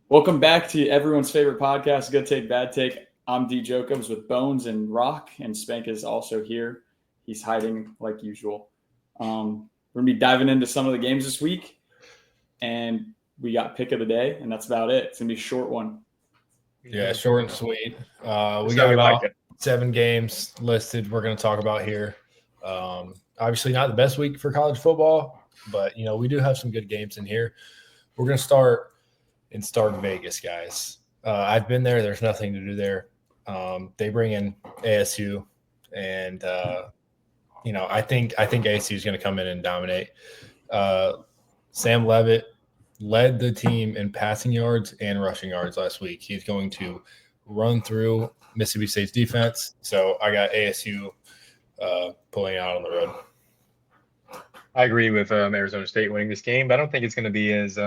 Welcome back to everyone's favorite podcast, Good Take, Bad Take. I'm D. Jacobs with Bones and Rock, and Spank is also here. He's hiding like usual. We're going to be diving into some of the games this week, and we got pick of the day, and that's about it. It's going to be a short one. Yeah, short and sweet. We got about 7 games listed we're going to talk about here. Obviously not the best week for college football, but, we do have some good games in here. We're going to start in Vegas, guys. I've been there. There's nothing to do there. They bring in ASU, and, I think ASU is going to come in and dominate. Sam Leavitt led the team in passing yards and rushing yards last week. He's going to run through Mississippi State's defense. So I got ASU pulling out on the road. I agree with Arizona State winning this game, but I don't think it's going to be as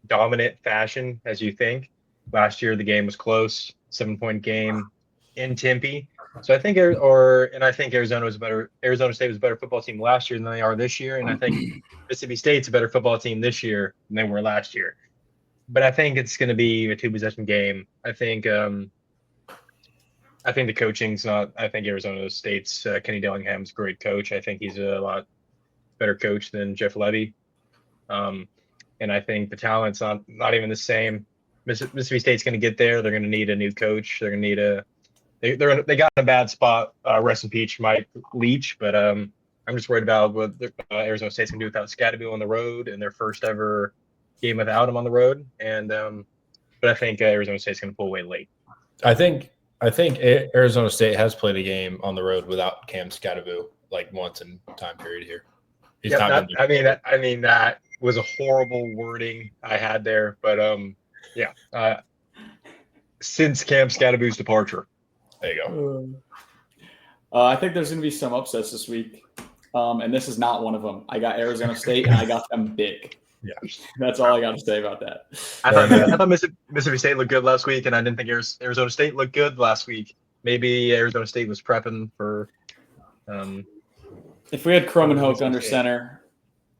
dominant fashion as you think. Last year, the game was close, 7-point game in Tempe. So I think, I think Arizona State was a better football team last year than they are this year, and I think Mississippi State's a better football team this year than they were last year. But I think it's going to be a 2-possession game. I think the coaching's not. I think Arizona State's Kenny Dillingham's a great coach. I think he's a lot better coach than Jeff Levy, and I think the talent's not even the same. Mississippi State's going to get there. They're going to need a new coach. They're going to need they got in a bad spot. Rest in peace, Mike Leach. But I'm just worried about what Arizona State's going to do without Scadaboo on the road and their first ever game without him on the road. And but I think Arizona State's going to pull away late. I think Arizona State has played a game on the road without Cam Scadaboo like once in time period here. I mean that was a horrible wording I had there, but since Cam Scadaboo's departure. There you go. I think there's going to be some upsets this week, and this is not one of them. I got Arizona State, and I got them big. Yeah, that's all I got to say about that. I thought Mississippi State looked good last week, and I didn't think Arizona State looked good last week. Maybe Arizona State was prepping for. If we had Kromenhoek under center,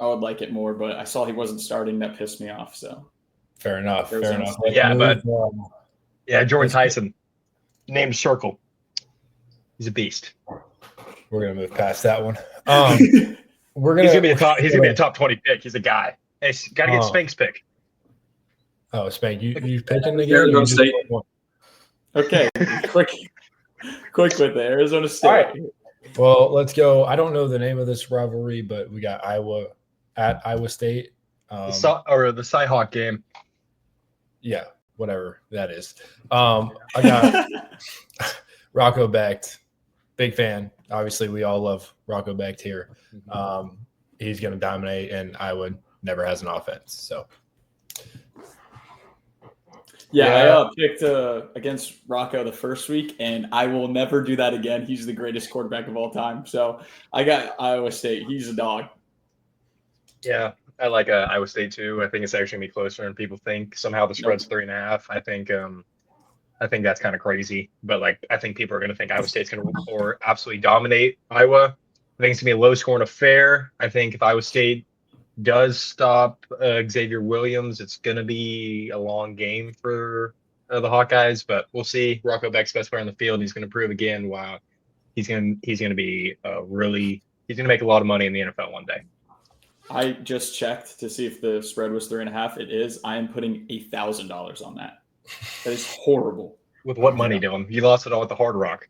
I would like it more, but I saw he wasn't starting. That pissed me off. So fair enough. Jordan Tyson. Named Circle. He's a beast. We're gonna move past that one. He's gonna be a top 20 pick. He's a guy. Hey, gotta get Spank's pick. Oh, Spank, you picking again? Arizona State. Okay, quick with the Arizona State. All right. Well, let's go. I don't know the name of this rivalry, but we got Iowa at Iowa State. The Cyhawk game. Yeah. Whatever that is. I got Rocco Becht. Big fan. Obviously, we all love Rocco Becht here. He's going to dominate, and Iowa never has an offense. So, I picked against Rocco the first week, and I will never do that again. He's the greatest quarterback of all time. So I got Iowa State. He's a dog. Yeah. I like Iowa State too. I think it's actually gonna be closer than people think. Somehow the spread's 3.5. I think that's kind of crazy. But I think people are gonna think Iowa State's gonna absolutely dominate Iowa. I think it's gonna be a low scoring affair. I think if Iowa State does stop Xavier Williams, it's gonna be a long game for the Hawkeyes. But we'll see. Rocco Becht's best player on the field. He's gonna prove again. Wow, he's gonna be he's gonna make a lot of money in the NFL one day. I just checked to see if the spread was 3.5. It is. I am putting $1,000 on that. That is horrible. With what money, Dylan? You lost it all at the Hard Rock.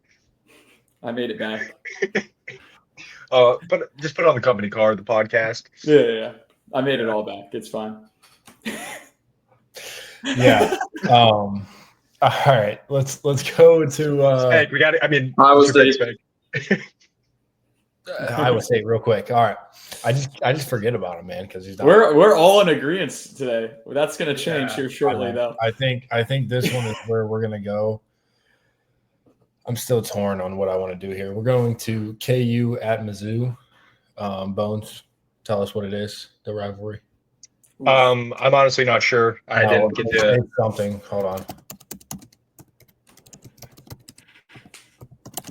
I made it back. But just put it on the company card, the podcast. Yeah. I made it all back. It's fine. Yeah. All right. Let's go to. Hey, we got it. I mean, Iowa State. Iowa State, real quick. All right. I just forget about him, man, because he's not. We're all in agreement today. That's going to change here shortly, though. I think this one is where we're going to go. I'm still torn on what I want to do here. We're going to KU at Mizzou. Bones, tell us what it is. The rivalry. I'm honestly not sure. I didn't get to something. Hold on.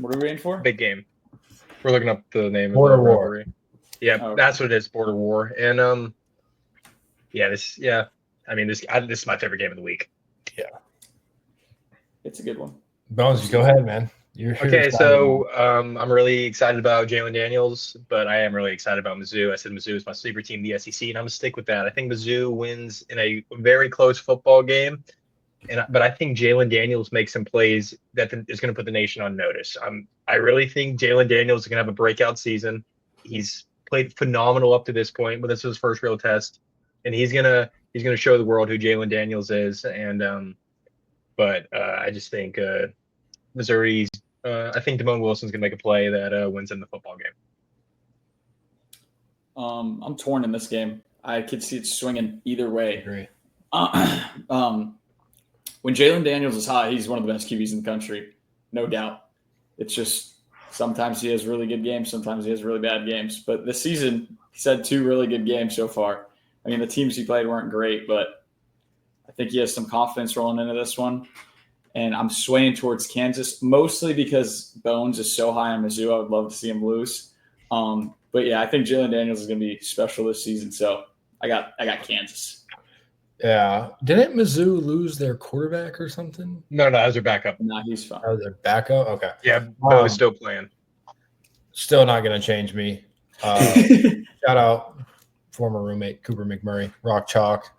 What are we waiting for? Big game. We're looking up the name Border of the War. rivalry. Yeah, that's what it is, Border War. And this is my favorite game of the week. It's a good one. Bones, go ahead, man. You're Okay, excited so I'm really excited about Jalen Daniels, but I am really excited about Mizzou. I said Mizzou is my sleeper team, in the SEC, and I'm gonna stick with that. I think Mizzou wins in a very close football game, but I think Jalen Daniels makes some plays that is going to put the nation on notice. I really think Jalen Daniels is going to have a breakout season. He's played phenomenal up to this point, but this is his first real test, and he's gonna show the world who Jalen Daniels is. And I just think Missouri's. I think Damone Wilson's gonna make a play that wins in the football game. I'm torn in this game. I could see it swinging either way. I agree. When Jalen Daniels is hot, he's one of the best QBs in the country, no doubt. It's just sometimes he has really good games, sometimes he has really bad games. But this season, he's had 2 really good games so far. I mean, the teams he played weren't great, but I think he has some confidence rolling into this one. And I'm swaying towards Kansas, mostly because Bones is so high on Mizzou. I would love to see him lose. But yeah, I think Jalen Daniels is going to be special this season. So I got Kansas. Yeah. Didn't Mizzou lose their quarterback or something? No, that was their backup. Nah, he's fine. Oh, their backup? Okay. Yeah, Bo is still playing. Still not going to change me. Shout out former roommate Cooper McMurray, Rock Chalk.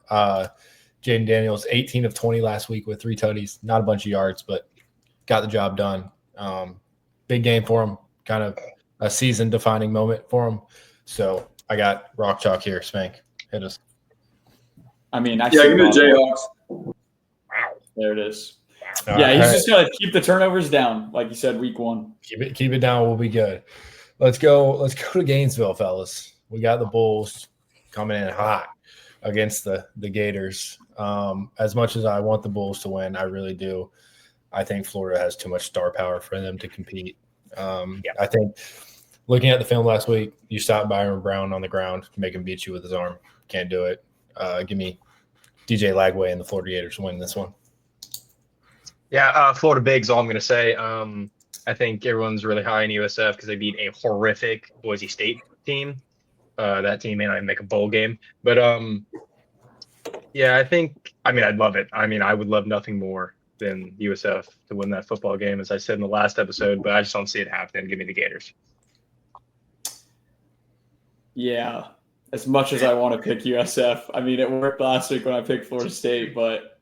Jaden Daniels, 18 of 20 last week with 3 tutties. Not a bunch of yards, but got the job done. Big game for him. Kind of a season-defining moment for him. So I got Rock Chalk here. Spank, hit us. I mean, give me the Jayhawks. Wow. There it is. All Yeah, he's right. just got to keep the turnovers down, like you said, week 1. Keep it down. We'll be good. Let's go to Gainesville, fellas. We got the Bulls coming in hot against the Gators. As much as I want the Bulls to win, I really do. I think Florida has too much star power for them to compete. I think looking at the film last week, you stopped Byron Brown on the ground, make him beat you with his arm. Can't do it. Give me DJ Lagway and the Florida Gators to win this one. Yeah, Florida Big's all I'm going to say. I think everyone's really high in USF because they beat a horrific Boise State team. That team may not even make a bowl game. But, yeah, I'd love it. I mean, I would love nothing more than USF to win that football game, as I said in the last episode, but I just don't see it happening. Give me the Gators. Yeah, as much as I want to pick USF. I mean, it worked last week when I picked Florida State, but,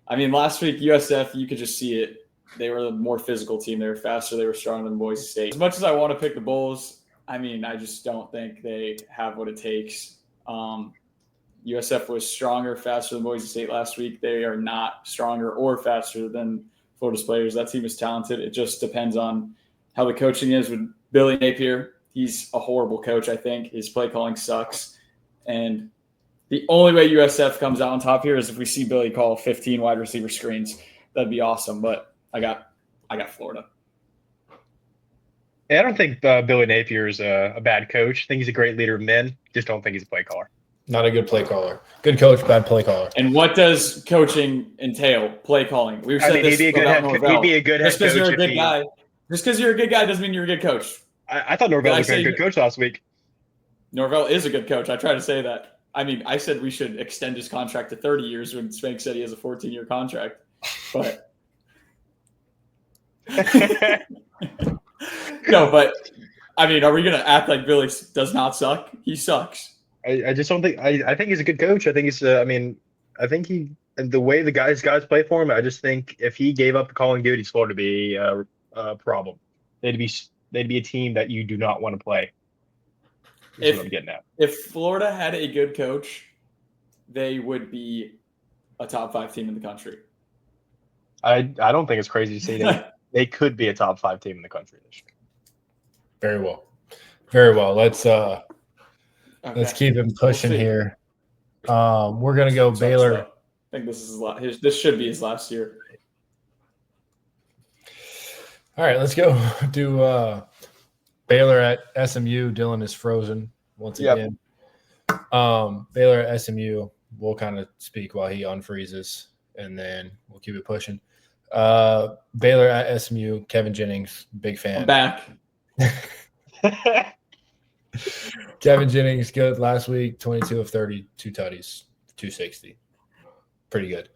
I mean, last week, USF, you could just see it. They were the more physical team. They were faster. They were stronger than Boise State. As much as I want to pick the Bulls, I mean, I just don't think they have what it takes. USF was stronger, faster than Boise State last week. They are not stronger or faster than Florida's players. That team is talented. It just depends on how the coaching is with Billy Napier. He's a horrible coach, I think. His play calling sucks. And the only way USF comes out on top here is if we see Billy call 15 wide receiver screens. That'd be awesome. But I got Florida. Yeah, I don't think Billy Napier is a bad coach. I think he's a great leader of men. Just don't think he's a play caller. Not a good play caller. Good coach, bad play caller. And what does coaching entail? Play calling. We've said this he'd be a good head Just because coach. you're a good guy. Just because you're a good guy doesn't mean you're a good coach. I thought Norvell was a good coach last week. Norvell is a good coach. I try to say that. I mean, I said we should extend his contract to 30 years when Spank said he has a 14-year contract. But no, but I mean, are we going to act like Billy does not suck? He sucks. I just don't think. I think he's a good coach. I think he's. I think he. The way the guys play for him, I just think if he gave up the calling duties, Florida would be a problem. They'd be a team that you do not want to play. That's what I'm getting at. If Florida had a good coach, they would be a top 5 team in the country. I don't think it's crazy to say they could be a top 5 team in the country this year. Very well. Very well. Let's Okay. let's keep him pushing here. We're gonna go Baylor. I think this is this should be his last year. All right, let's go do Baylor at SMU. Dylan is frozen once again. Baylor at SMU. We'll kind of speak while he unfreezes, and then we'll keep it pushing. Baylor at SMU. Kevin Jennings, big fan. I'm back. Kevin Jennings, good last week. 22 of 30, 2 tutties, 260. Pretty good.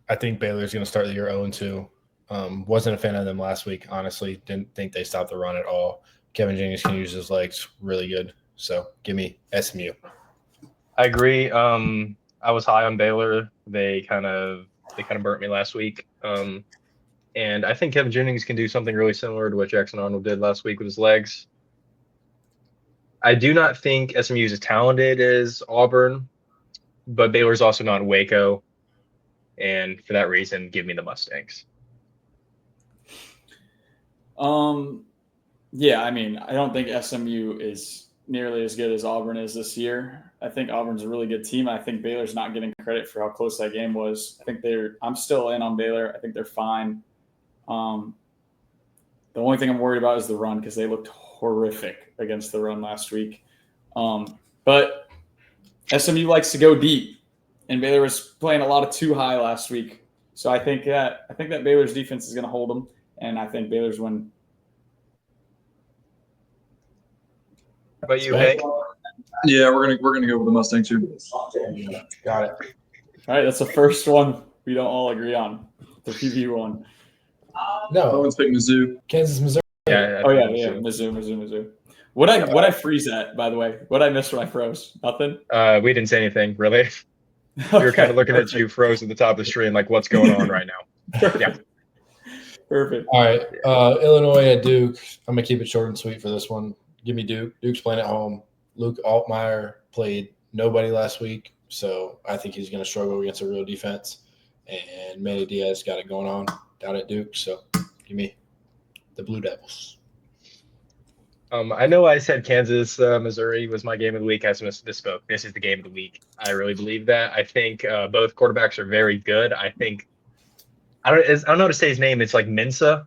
I think Baylor's going to start the year 0-2. Wasn't a fan of them last week, honestly. Didn't think they stopped the run at all. Kevin Jennings can use his legs really good. So give me SMU. I agree. I was high on Baylor. They kind of burnt me last week. And I think Kevin Jennings can do something really similar to what Jackson Arnold did last week with his legs. I do not think SMU is as talented as Auburn, but Baylor's also not in Waco. And for that reason, give me the Mustangs. Yeah, I mean, I don't think SMU is nearly as good as Auburn is this year. I think Auburn's a really good team. I think Baylor's not getting credit for how close that game was. I'm still in on Baylor. I think they're fine. The only thing I'm worried about is the run because they looked horrific against the run last week. But SMU likes to go deep, and Baylor was playing a lot of too high last week. So I think that Baylor's defense is going to hold them, and I think Baylor's win. How about you, Hank? Yeah, we're gonna go with the Mustang too. Got it. All right, that's the first one we don't all agree on. The PV one. No, Owen's pick Mizzou. Kansas, Missouri. Yeah. Oh yeah, Mizzou. What I freeze at, by the way? What I missed when I froze? Nothing. We didn't say anything really. We were kind of looking at you, froze at the top of the screen, like what's going on right now. Yeah. Perfect. All right. Illinois at Duke. I'm going to keep it short and sweet for this one. Give me Duke. Duke's playing at home. Luke Altmaier played nobody last week, so I think he's going to struggle against a real defense. And Manny Diaz got it going on down at Duke, so give me the Blue Devils. I know I said Kansas, Missouri was my game of the week. I misspoke. This is the game of the week. I really believe that. I think both quarterbacks are very good. I don't know how to say his name. It's like Mensa.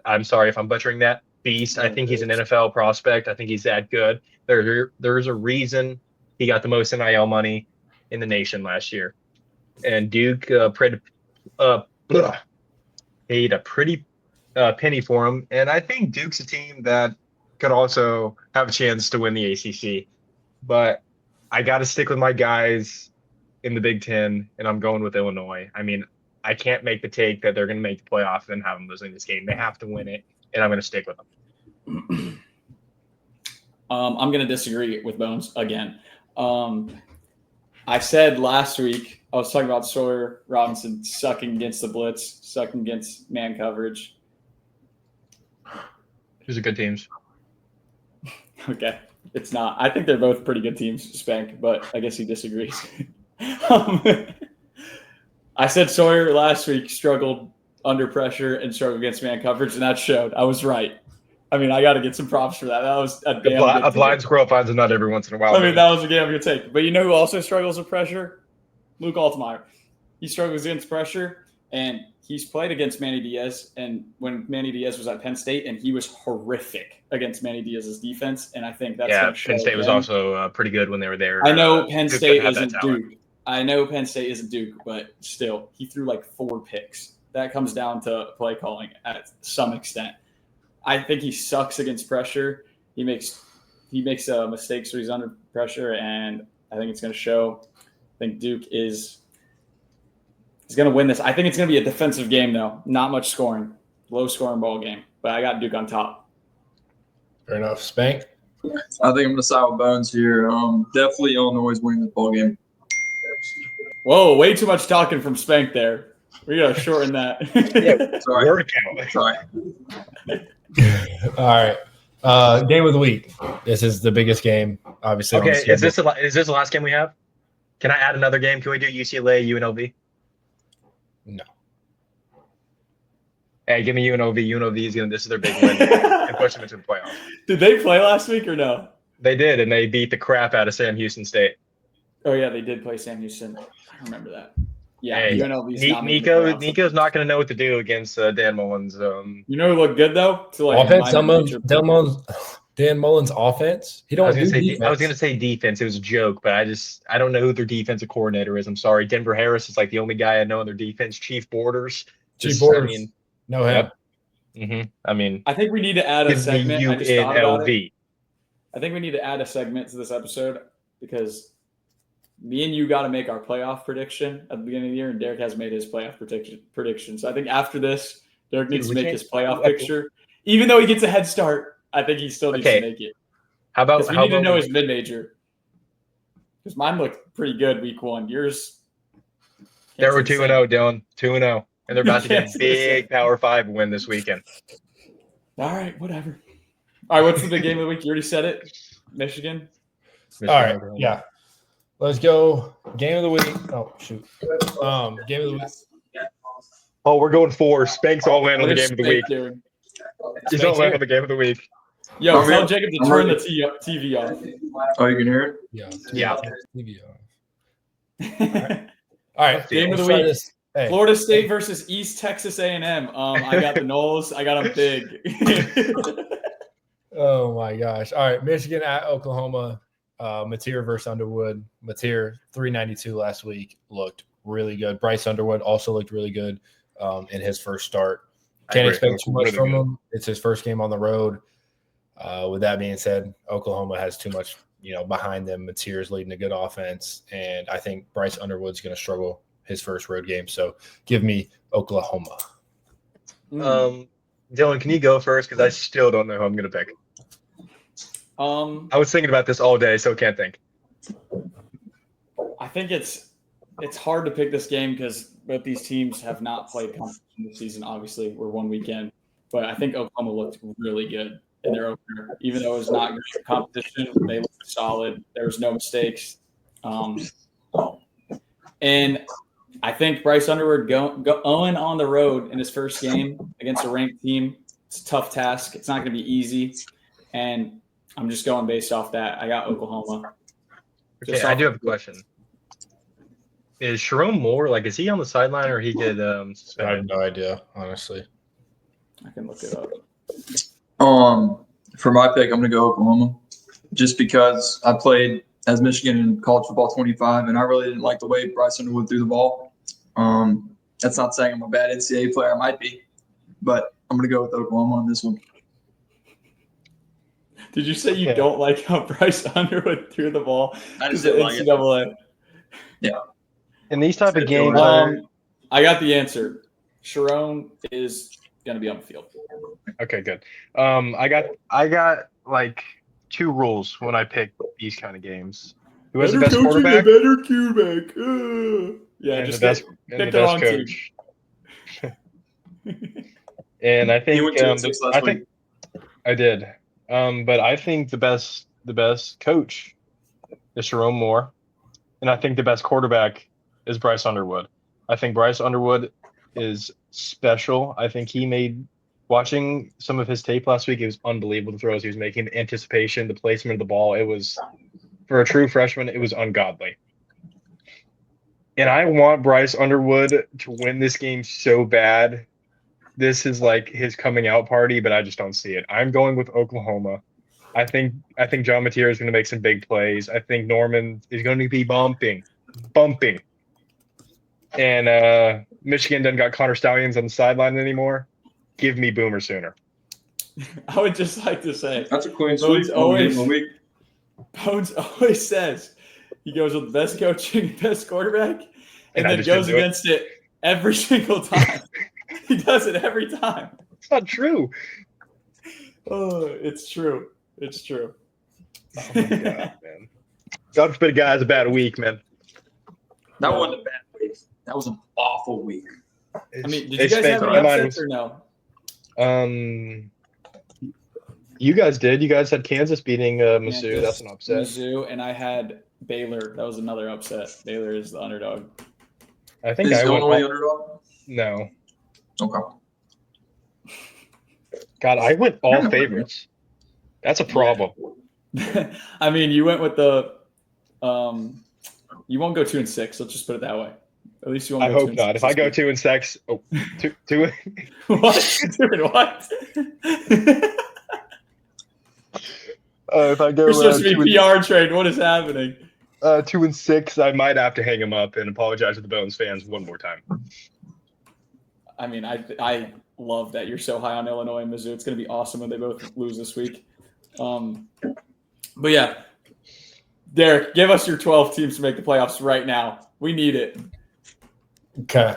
I'm sorry if I'm butchering that. Beast. I think he's an NFL prospect. I think he's that good. There's a reason he got the most NIL money in the nation last year. And Duke paid a pretty penny for him. And I think Duke's a team that could also have a chance to win the ACC. But I got to stick with my guys in the Big Ten, and I'm going with Illinois. I mean, I can't make the take that they're going to make the playoff and have them losing this game. They have to win it, and I'm going to stick with them. I'm going to disagree with Bones again. I said last week, I was talking about Sawyer Robinson sucking against the blitz, sucking against man coverage. These are good teams. Okay. It's not. I think they're both pretty good teams, Spank, but I guess he disagrees. I said Sawyer last week struggled under pressure and struggled against man coverage, and that showed. I was right. I mean, I got to get some props for that. That was a damn a blind squirrel finds a nut every once in a while. I mean, that was a damn good take. But you know who also struggles with pressure? Luke Altmaier. He struggles against pressure, and he's played against Manny Diaz. And when Manny Diaz was at Penn State, and he was horrific against Manny Diaz's defense. And I think that's Penn State was also pretty good when they were there. I know Penn State isn't Duke. I know Penn State isn't Duke, but still, he threw like 4 picks. That comes down to play calling at some extent. I think he sucks against pressure. He makes mistakes when he's under pressure, and I think it's going to show. I think Duke is going to win this. I think it's going to be a defensive game, though. Not much scoring. Low-scoring ball game. But I got Duke on top. Fair enough. Spank? I think I'm going to side with Bones here. Definitely Illinois winning this ball game. Whoa, way too much talking from Spank there. We got to shorten that. Yeah, Sorry. workout. Sorry. All right. Game of the week. This is the biggest game, obviously. Okay, is this the last game we have? Can I add another game? Can we do UCLA, UNLV? No. Hey, give me UNLV. UNLV is this is their big win and push them into the playoffs. Did they play last week or no? They did, and they beat the crap out of Sam Houston State. Oh, yeah, they did play Sam Houston. I remember that. Yeah, Hey, UNLV's not making the playoffs. Nico's not going to know what to do against Dan Mullins. You know who looked good, though? Offense, Dan Mullins' offense. He I don't was do going defense. to say defense. It was a joke, but I don't know who their defensive coordinator is. I'm sorry. Denver Harris is like the only guy I know on their defense. Chief Borders. No him. I mean, I think we need to add a segment. I just thought about it. UNLV. I think we need to add a segment to this episode because me and you got to make our playoff prediction at the beginning of the year, and Derek has made his playoff prediction. So I think after this, Derek needs to make his playoff picture. Even though he gets a head start, I think he still needs to make it. How about Because we need to know his mid-major. Because mine looked pretty good week 1. Yours. They were 2-0, Dylan. 2-0. And they're about to get a big Power 5 win this weekend. All right, whatever. All right, what's the big game of the week? You already said it. Michigan. All right, yeah. Let's go. Game of the week. Oh, shoot. Game of the week. Oh, we're going 4. Spanks all in on the game of the week. Doing? He's all in on the game of the week. Yo, tell Jacob to turn the TV off. Oh, you can hear it? Yeah. TV off. All right. Game of the week. Hey. Florida State versus East Texas A&M. I got the Noles. I got them big. Oh, my gosh. All right. Michigan at Oklahoma. Mateer versus Underwood. Mateer, 392 last week. Looked really good. Bryce Underwood also looked really good in his first start. Can't expect too much from him. It's his first game on the road. With that being said, Oklahoma has too much, behind them. Mateer's leading a good offense, and I think Bryce Underwood's going to struggle his first road game. So give me Oklahoma. Dylan, can you go first? Because I still don't know who I'm going to pick. I was thinking about this all day, so can't think. I think it's hard to pick this game because both these teams have not played competition this season. Obviously, we're one weekend, but I think Oklahoma looked really good in their opener. Even though it was not great competition, they looked solid. There was no mistakes, and I think Bryce Underwood going on the road in his first game against a ranked team. It's a tough task. It's not going to be easy, and I'm just going based off that. I got Oklahoma. Okay, I do have a question. Is Sharon Moore, is he on the sideline or he get suspended? I have no idea, honestly. I can look it up. For my pick, I'm going to go Oklahoma just because I played as Michigan in college football 25, and I really didn't like the way Bryce Underwood threw the ball. That's not saying I'm a bad NCAA player. I might be, but I'm going to go with Oklahoma on this one. Did you say you don't like how Bryce Underwood threw the ball? I just didn't like NCAA. Yeah. In these type of games, I got the answer. Sharon is going to be on the field. Okay, good. I got 2 rules when I pick these kind of games. Who has the best quarterback? Better quarterback. Yeah, and just the best coach. And I think you went 2-6 last week. I did. But I think the best coach is Sharon Moore, and I think the best quarterback is Bryce Underwood. I think Bryce Underwood is special. I think watching some of his tape last week, it was unbelievable the throws he was making, the anticipation, the placement of the ball. It was, for a true freshman, it was ungodly. And I want Bryce Underwood to win this game so bad. This is his coming out party, but I just don't see it. I'm going with Oklahoma. I think John Mateer is going to make some big plays. I think Norman is going to be bumping. And Michigan doesn't got Connor Stallions on the sideline anymore. Give me Boomer Sooner. I would just like to say that's a clean sweep. Bones always says he goes with the best coaching, best quarterback, and then goes against it every single time. He does it every time. It's not true. Oh, it's true. It's true. Oh my God, man. God forbid a guy has a bad week, man. That wasn't a bad week. That was an awful week. I mean, did you guys have any upsets or no? You guys did. You guys had Kansas beating Mizzou. That's an upset. Mizzou, and I had Baylor. That was another upset. Baylor is the underdog. I think I went the underdog. No. Okay. God, I went all favorites. That's a problem. I mean, you went with the you won't go 2-6. Let's just put it that way. At least you won't. I hope not. If I go 2-6, two. What? Doing what? If I go, you're supposed to be PR trained. What is happening? 2-6, I might have to hang him up and apologize to the Bones fans one more time. I mean, I love that you're so high on Illinois and Mizzou. It's going to be awesome when they both lose this week. But yeah, Derek, give us your 12 teams to make the playoffs right now. We need it. Okay.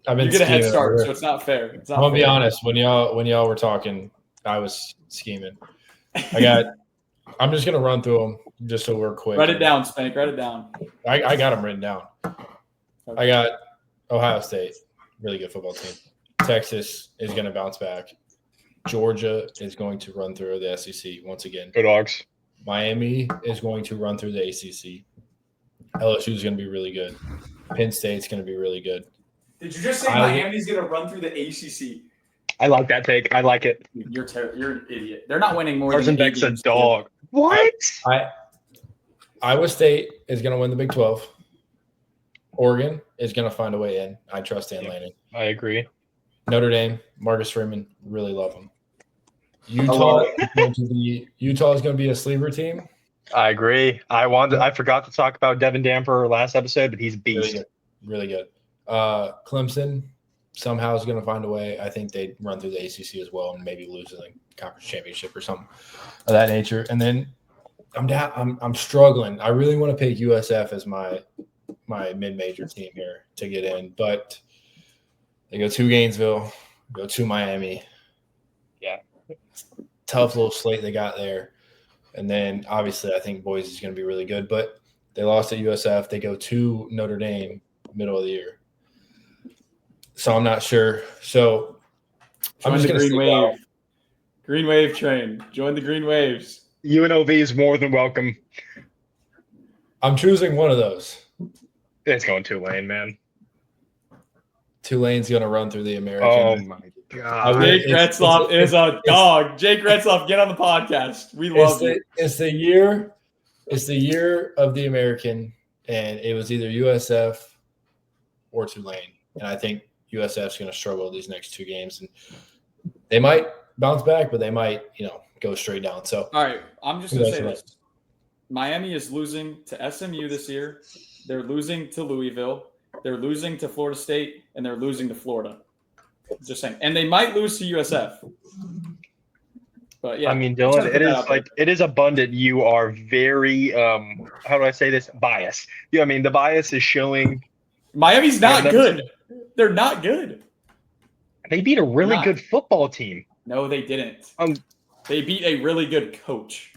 I've been You get a head scheming start, over so it's not fair. It's not I'm gonna be fair. honest. When y'all were talking, I was scheming. I'm just gonna run through them just so we're quick. Write it down, Spank. Write it down. I got them written down. I got Ohio State, really good football team. Texas is going to bounce back. Georgia is going to run through the SEC once again. Go Dogs. Miami is going to run through the ACC. LSU is going to be really good. Penn State's going to be really good. Did you just say Miami's going to run through the ACC? I like that take. I like it. You're an idiot. They're not winning more Carson than Beck's a dog. What? Iowa State is going to win the Big 12. Oregon is going to find a way in. I trust Dan Lanning. I agree. Notre Dame, Marcus Freeman, really love him. Utah is going to be a sleeper team. I agree. I forgot to talk about Devin Damper last episode, but he's a beast. Really good. Clemson somehow is going to find a way. I think they run through the ACC as well and maybe lose the conference championship or something of that nature. And then I'm struggling. I really want to pick USF as my mid-major team here to get in, but they go to Gainesville, go to Miami. Yeah. Tough little slate they got there. And then obviously I think Boise is going to be really good, but they lost at USF. They go to Notre Dame middle of the year. So I'm not sure. So I'm just going to Green Wave. Green Wave train. Join the Green Waves. UNLV is more than welcome. I'm choosing one of those. It's going Tulane, man. Tulane's going to run through the American. Oh, my God. Jake Retzloff is a dog. Jake Retzloff, get on the podcast. We love you. It's the year of the American, and it was either USF or Tulane. And I think USF's going to struggle these next two games. And they might bounce back, but they might, go straight down. So, all right, I'm just going to say this. Miami is losing to SMU this year. They're losing to Louisville. They're losing to Florida State, and they're losing to Florida. Just saying. And they might lose to USF. But, yeah. I mean, Dylan, it is abundant. You are very, how do I say this? Biased. Yeah, I mean, the bias is showing. Miami's not good. They're not good. They beat a really good football team. No, they didn't. They beat a really good coach.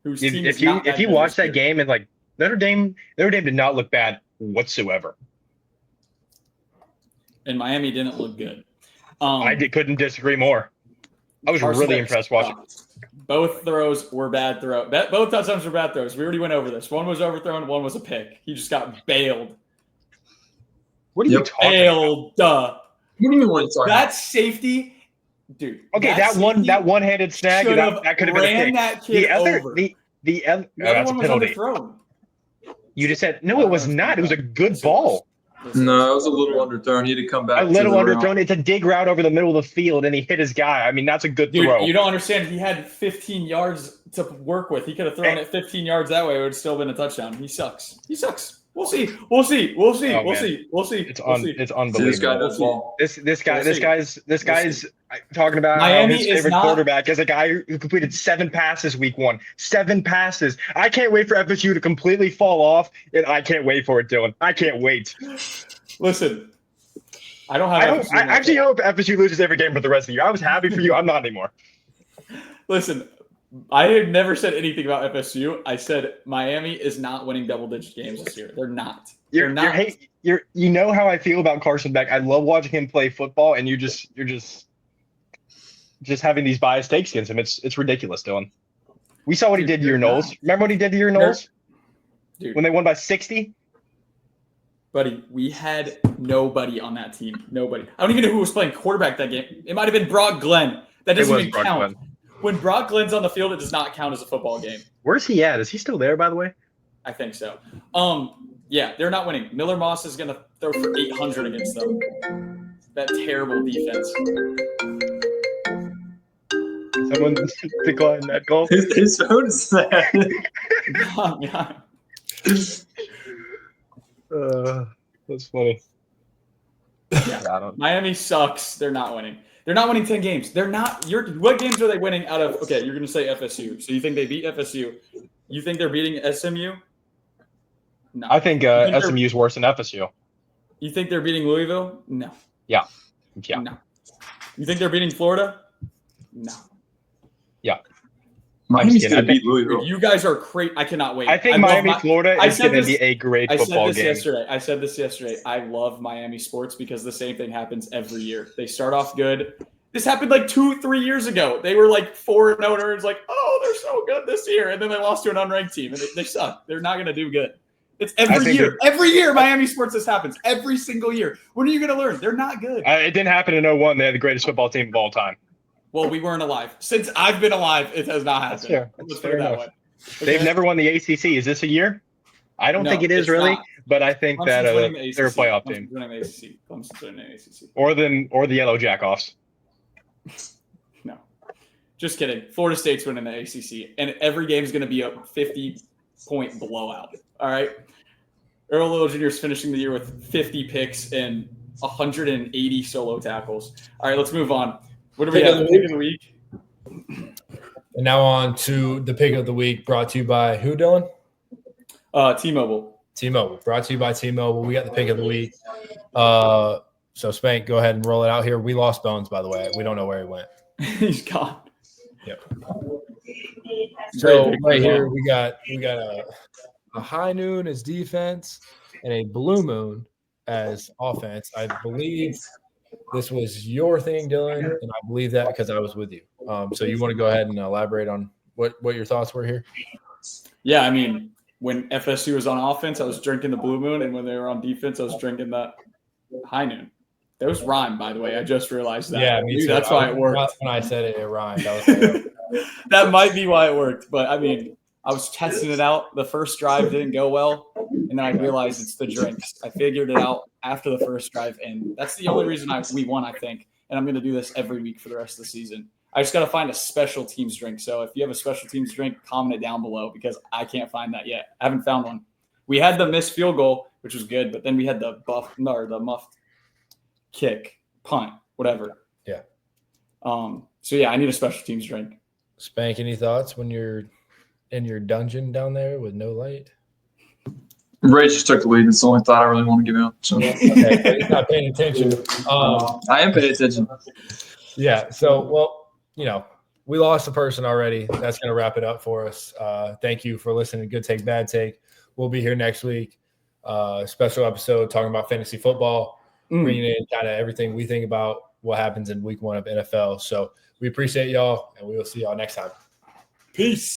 If you watch that game and Notre Dame did not look bad whatsoever. And Miami didn't look good. Couldn't disagree more. I was really impressed watching. Both throws were bad throws. Both touchdowns were bad throws. We already went over this. One was overthrown. One was a pick. He just got bailed. What are you talking about? What do you mean what are you talking about? That safety, dude. Okay, that one-handed snag that could have been a pick. That kid over. The other one was underthrown. You just said no. It was not. It was a good ball. No, it was a little underthrown. He had to come back. A little underthrown. It's a dig route over the middle of the field, and he hit his guy. I mean, that's a good throw. You don't understand. He had 15 yards to work with. He could have thrown it 15 yards that way. It would have still been a touchdown. He sucks. We'll see. It's unbelievable. This guy's talking about Miami how his favorite quarterback is a guy who completed 7 passes week 1. 7 passes. I can't wait for FSU to completely fall off, and I can't wait for it, Dylan. I can't wait. Listen, I actually hope FSU loses every game for the rest of the year. I was happy for you. I'm not anymore. Listen, I have never said anything about FSU. I said Miami is not winning double-digit games this year. They're not. You know how I feel about Carson Beck. I love watching him play football, and you're just having these biased takes against him. It's ridiculous, Dylan. We saw what he did to your Knowles. Remember what he did to your Knowles? Dude. When they won by 60? Buddy, we had nobody on that team. Nobody. I don't even know who was playing quarterback that game. It might have been Brock Glenn. That doesn't even count. Glenn. When Brock Glenn's on the field, it does not count as a football game. Where's he at? Is he still there, by the way? I think so. Yeah, they're not winning. Miller Moss is going to throw for 800 against them. That terrible defense. Someone declined that call. His phone is that. That's funny. Yeah. Miami sucks. They're not winning. They're not winning 10 games. They're not. What games are they winning out of? Okay, you're going to say FSU. So you think they beat FSU? You think they're beating SMU? No. I think think they're- SMU is worse than FSU. You think they're beating Louisville? No. Yeah. No. You think they're beating Florida? No. Miami's kidding. going to I beat Louisville. Dude, you guys are crazy. I cannot wait. I think love Miami, Florida I is said going to this- be a great I football said this game. yesterday. I said this yesterday. I love Miami sports because the same thing happens every year. They start off good. This happened like 2-3 years ago. They were like 4-0, and everyone's like, "Oh, they're so good this year," and then they lost to an unranked team, and they suck. They're not going to do good. It's every year. Every year, Miami sports this happens. Every single year. When are you going to learn? They're not good. It didn't happen in 01. They had the greatest football team of all time. Well, we weren't alive. Since I've been alive, it has not happened. That's fair. Let's That's put it fair that enough. way. They've Okay? never won the ACC. Is this a year? I don't No, think it is it's really, not. but I think that Clemson's winning the they're a ACC. playoff Clemson's team. winning the ACC. Clemson's winning the ACC. Or the Yellow Jackoffs. No. Just kidding. Florida State's winning the ACC, and every game is going to be a 50-point blowout. All right? Earl Little Jr. is finishing the year with 50 picks and 180 solo tackles. All right, let's move on. What do we Pick of have? the Pick of the week? And now on to the pick of the week, brought to you by who, Dylan? T-Mobile. T-Mobile. Brought to you by T-Mobile. We got the pick of the week. So Spank, go ahead and roll it out here. We lost Bones, by the way. We don't know where he went. He's gone. Yep. Great So pick. right here we got a high noon as defense and a blue moon as offense. I believe this was your thing, Dylan, and I believe that because I was with you. So you want to go ahead and elaborate on what your thoughts were here? Yeah, I mean, when FSU was on offense, I was drinking the Blue Moon, and when they were on defense, I was drinking that High Noon. Those rhyme, by the way. I just realized that. Yeah, me Maybe too. that's why it worked. When I said it, it rhymed. I was like, That might be why it worked. But I mean, I was testing it out. The first drive didn't go well, and then I realized it's the drinks. I figured it out after the first drive, and that's the only reason we won, I think. And I'm going to do this every week for the rest of the season. I just got to find a special teams drink. So if you have a special teams drink, comment it down below because I can't find that yet. I haven't found one. We had the missed field goal, which was good, but then we had the muffed kick, punt, whatever. Yeah. So yeah, I need a special teams drink. Spank, any thoughts when you're in your dungeon down there with no light? Ray just took the lead. It's the only thought I really want to give out. So Okay, he's not paying attention. I am paying attention. Yeah. So, well, we lost a person already. That's going to wrap it up for us. Thank you for listening to Good Take, Bad Take. We'll be here next week. Special episode talking about fantasy football, bringing in kind of everything we think about what happens in week 1 of NFL. So we appreciate y'all, and we will see y'all next time. Peace.